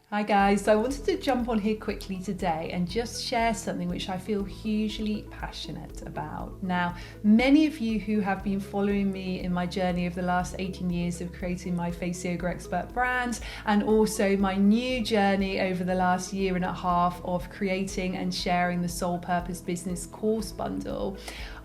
Hi guys, so I wanted to jump on here quickly today and just share something which I feel hugely passionate about. Now, many of you who have been following me in my journey over the last 18 years of creating my Face Yoga Expert brand, and also my new journey over the last year and a half of creating and sharing the Soul Purpose Business course bundle,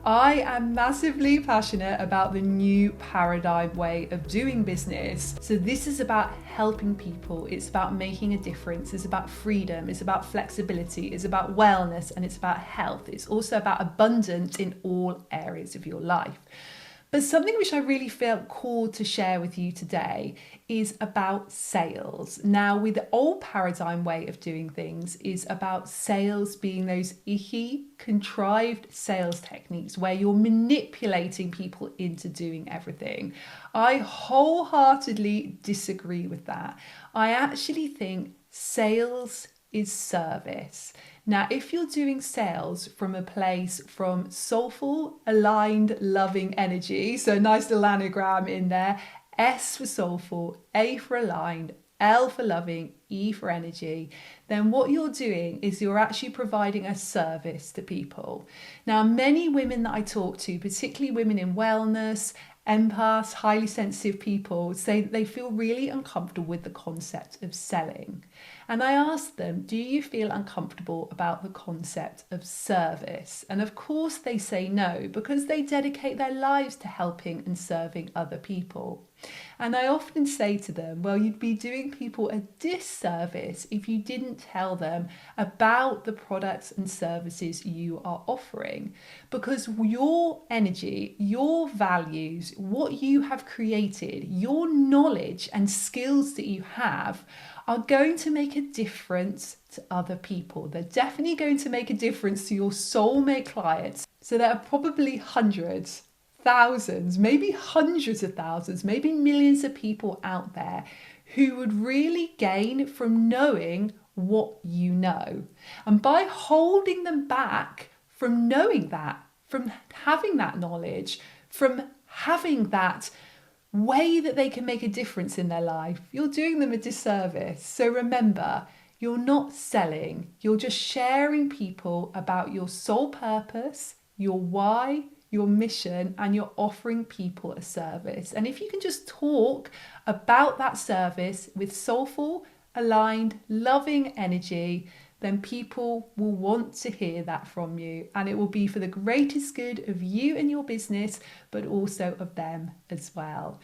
I am massively passionate about the new paradigm way of doing business. So this is about helping people, it's about making a difference, it's about freedom, it's about flexibility, it's about wellness, and it's about health. It's also about abundance in all areas of your life. But something which I really felt called to share with you today is about sales. Now, with the old paradigm way of doing things is about sales being those icky, contrived sales techniques where you're manipulating people into doing everything. I wholeheartedly disagree with that. I actually think sales is service. Now, if you're doing sales from a place from soulful, aligned, loving energy, so a nice little anagram in there, S for soulful, A for aligned, L for loving, E for energy, then what you're doing is you're actually providing a service to people. Now, many women that I talk to, particularly women in wellness, empaths, highly sensitive people, say that they feel really uncomfortable with the concept of selling. And I asked them, do you feel uncomfortable about the concept of service? And of course they say no, because they dedicate their lives to helping and serving other people. And I often say to them, well, you'd be doing people a disservice if you didn't tell them about the products and services you are offering. Because your energy, your values, what you have created, your knowledge and skills that you have are going to make a difference to other people. They're definitely going to make a difference to your soulmate clients. So there are probably hundreds, thousands, maybe hundreds of thousands, maybe millions of people out there who would really gain from knowing what you know. And by holding them back from knowing that, from having that knowledge, from having that way that they can make a difference in their life, you're doing them a disservice. So remember, you're not selling, you're just sharing people about your soul purpose, your why, your mission, and you're offering people a service. And if you can just talk about that service with soulful, aligned, loving energy, then people will want to hear that from you, and it will be for the greatest good of you and your business, but also of them as well.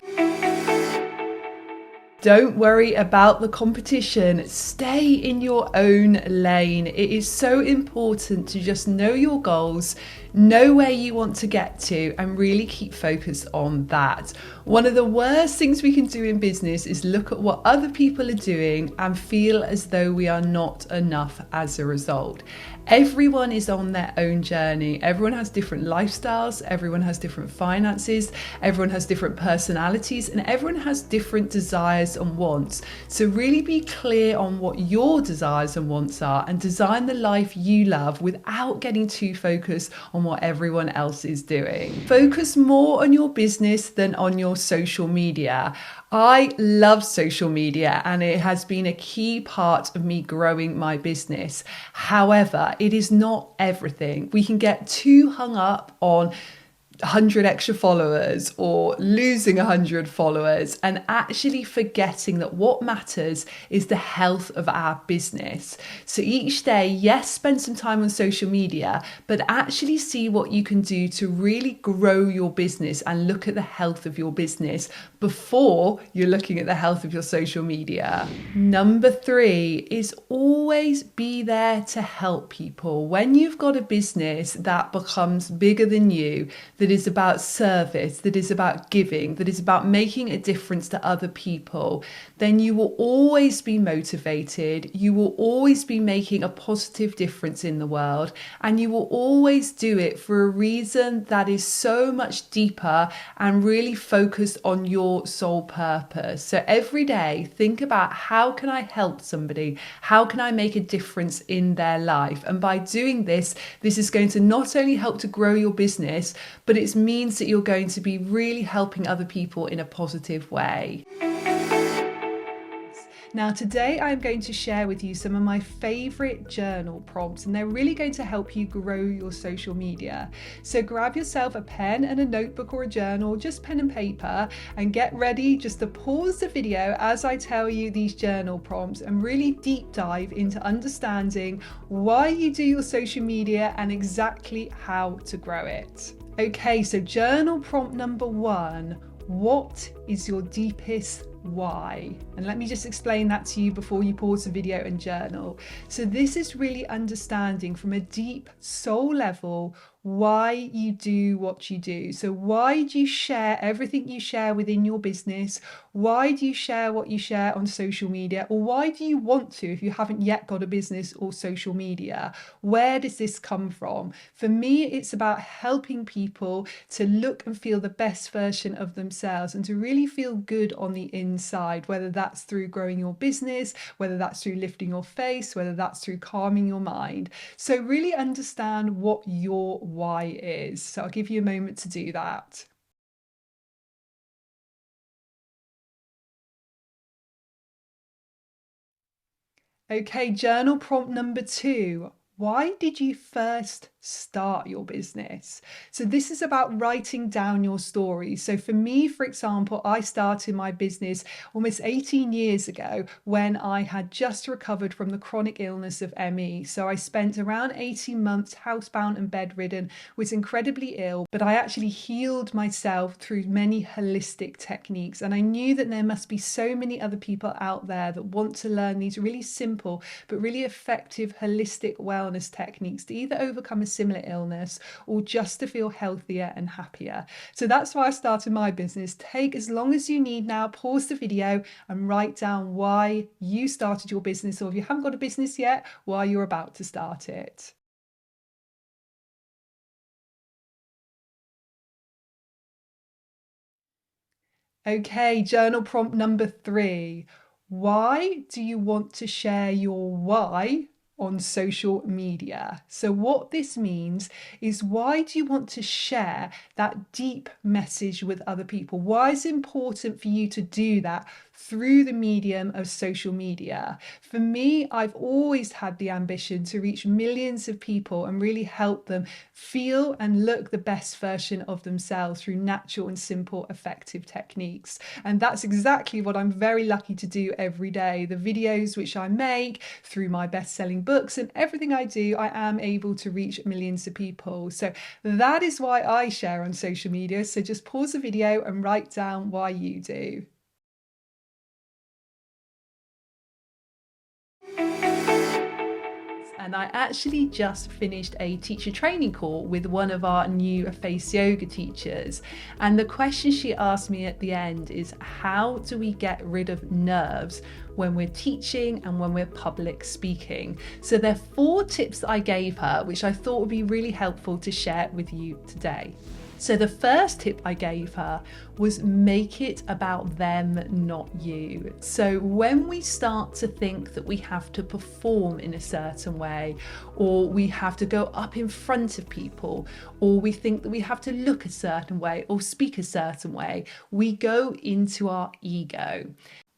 Don't worry about the competition. Stay in your own lane. It is so important to just know your goals, know where you want to get to, and really keep focused on that. One of the worst things we can do in business is look at what other people are doing and feel as though we are not enough as a result. Everyone is on their own journey. Everyone has different lifestyles, everyone has different finances, everyone has different personalities, and everyone has different desires and wants. So really be clear on what your desires and wants are and design the life you love without getting too focused on what everyone else is doing. Focus more on your business than on your social media. I love social media and it has been a key part of me growing my business. However, it is not everything. We can get too hung up on 100 extra followers or losing 100 followers and actually forgetting that what matters is the health of our business. So each day, yes, spend some time on social media, but actually see what you can do to really grow your business and look at the health of your business before you're looking at the health of your social media. Number 3 is always be there to help people. When you've got a business that becomes bigger than you, that is about service, that is about giving, that is about making a difference to other people, then you will always be motivated, you will always be making a positive difference in the world, and you will always do it for a reason that is so much deeper and really focused on your soul purpose. So every day, think about how can I help somebody? How can I make a difference in their life? And by doing this, this is going to not only help to grow your business, but it means that you're going to be really helping other people in a positive way. Now, today I'm going to share with you some of my favorite journal prompts, and they're really going to help you grow your social media. So grab yourself a pen and a notebook or a journal, just pen and paper, and get ready just to pause the video as I tell you these journal prompts and really deep dive into understanding why you do your social media and exactly how to grow it. Okay, so journal prompt number 1. What is your deepest why? And let me just explain that to you before you pause the video and journal. So this is really understanding from a deep soul level why you do what you do. So why do you share everything you share within your business? Why do you share what you share on social media? Or why do you want to if you haven't yet got a business or social media? Where does this come from? For me, it's about helping people to look and feel the best version of themselves and to really feel good on the inside, whether that's through growing your business, whether that's through lifting your face, whether that's through calming your mind. So really understand what your why is. So I'll give you a moment to do that. Okay, journal prompt number 2. Why did you first start your business? So this is about writing down your story. So for me, for example, I started my business almost 18 years ago when I had just recovered from the chronic illness of ME. So I spent around 18 months housebound and bedridden, was incredibly ill, but I actually healed myself through many holistic techniques. And I knew that there must be so many other people out there that want to learn these really simple but really effective holistic wellness techniques to either overcome a similar illness or just to feel healthier and happier. So that's why I started my business. Take as long as you need now, pause the video and write down why you started your business, or if you haven't got a business yet, why you're about to start it. Okay, journal prompt number 3. Why do you want to share your why on social media? So what this means is, why do you want to share that deep message with other people? Why is it important for you to do that through the medium of social media? For me, I've always had the ambition to reach millions of people and really help them feel and look the best version of themselves through natural and simple, effective techniques. And that's exactly what I'm very lucky to do every day. The videos which I make through my best-selling books and everything I do, I am able to reach millions of people. So that is why I share on social media. So just pause the video and write down why you do. And I actually just finished a teacher training call with one of our new face yoga teachers. And the question she asked me at the end is, how do we get rid of nerves when we're teaching and when we're public speaking? So there are 4 tips that I gave her, which I thought would be really helpful to share with you today. So the first tip I gave her was, make it about them, not you. So when we start to think that we have to perform in a certain way, or we have to go up in front of people, or we think that we have to look a certain way or speak a certain way, we go into our ego.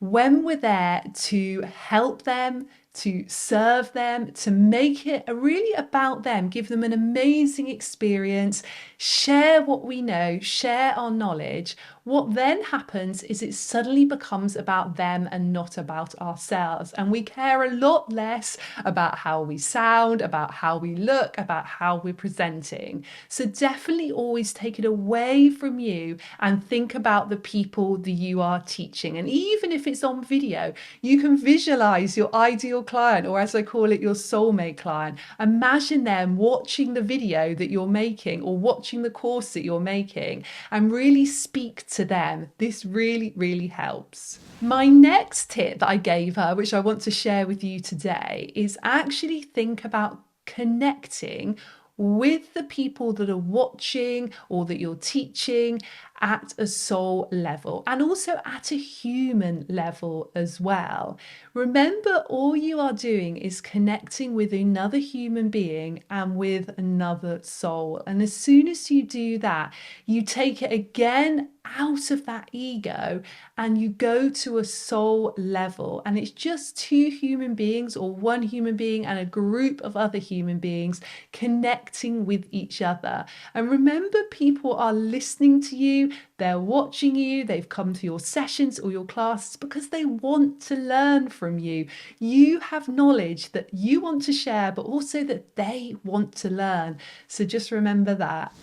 When we're there to help them, to serve them, to make it really about them, give them an amazing experience, share what we know, share our knowledge, what then happens is it suddenly becomes about them and not about ourselves. And we care a lot less about how we sound, about how we look, about how we're presenting. So definitely always take it away from you and think about the people that you are teaching. And even if it's on video, you can visualize your ideal client, or as I call it, your soulmate client. Imagine them watching the video that you're making or watching the course that you're making, and really speak to them. This really, really helps. My next tip that I gave her, which I want to share with you today, is actually think about connecting with the people that are watching or that you're teaching, at a soul level and also at a human level as well. Remember, all you are doing is connecting with another human being and with another soul. And as soon as you do that, you take it again out of that ego and you go to a soul level, and it's just two human beings or one human being and a group of other human beings connecting with each other. And remember, people are listening to you, they're watching you, they've come to your sessions or your classes because they want to learn from you. You have knowledge that you want to share, but also that they want to learn. So just remember that.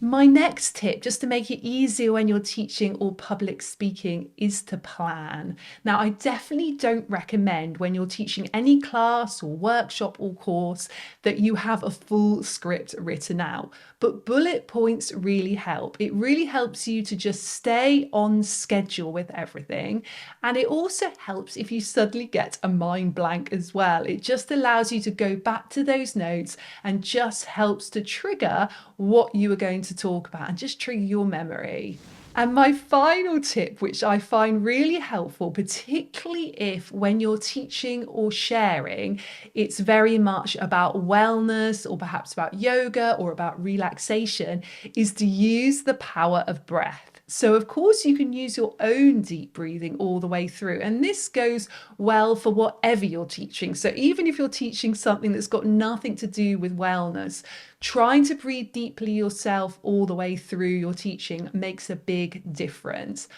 My next tip, just to make it easier when you're teaching or public speaking, is to plan. Now, I definitely don't recommend when you're teaching any class or workshop or course that you have a full script written out, but bullet points really help. It really helps you to just stay on schedule with everything. And it also helps if you suddenly get a mind blank as well. It just allows you to go back to those notes and just helps to trigger what you are going to talk about and just trigger your memory. And my final tip, which I find really helpful, particularly if when you're teaching or sharing, it's very much about wellness or perhaps about yoga or about relaxation, is to use the power of breath. So, of course, you can use your own deep breathing all the way through. And this goes well for whatever you're teaching. So, even if you're teaching something that's got nothing to do with wellness, trying to breathe deeply yourself all the way through your teaching makes a big difference.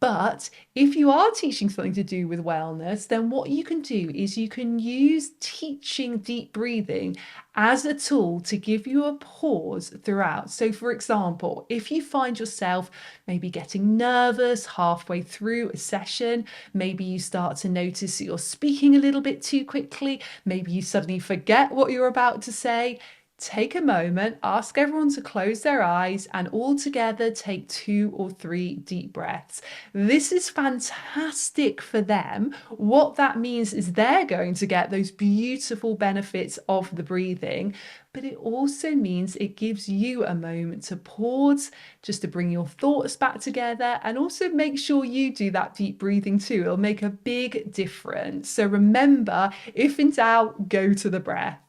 But if you are teaching something to do with wellness, then what you can do is you can use teaching deep breathing as a tool to give you a pause throughout. So, for example, if you find yourself maybe getting nervous halfway through a session, maybe you start to notice that you're speaking a little bit too quickly, maybe you suddenly forget what you're about to say, take a moment, ask everyone to close their eyes, and all together take 2 or 3 deep breaths. This is fantastic for them. What that means is they're going to get those beautiful benefits of the breathing, but it also means it gives you a moment to pause, just to bring your thoughts back together, and also make sure you do that deep breathing too. It'll make a big difference. So remember, if in doubt, go to the breath.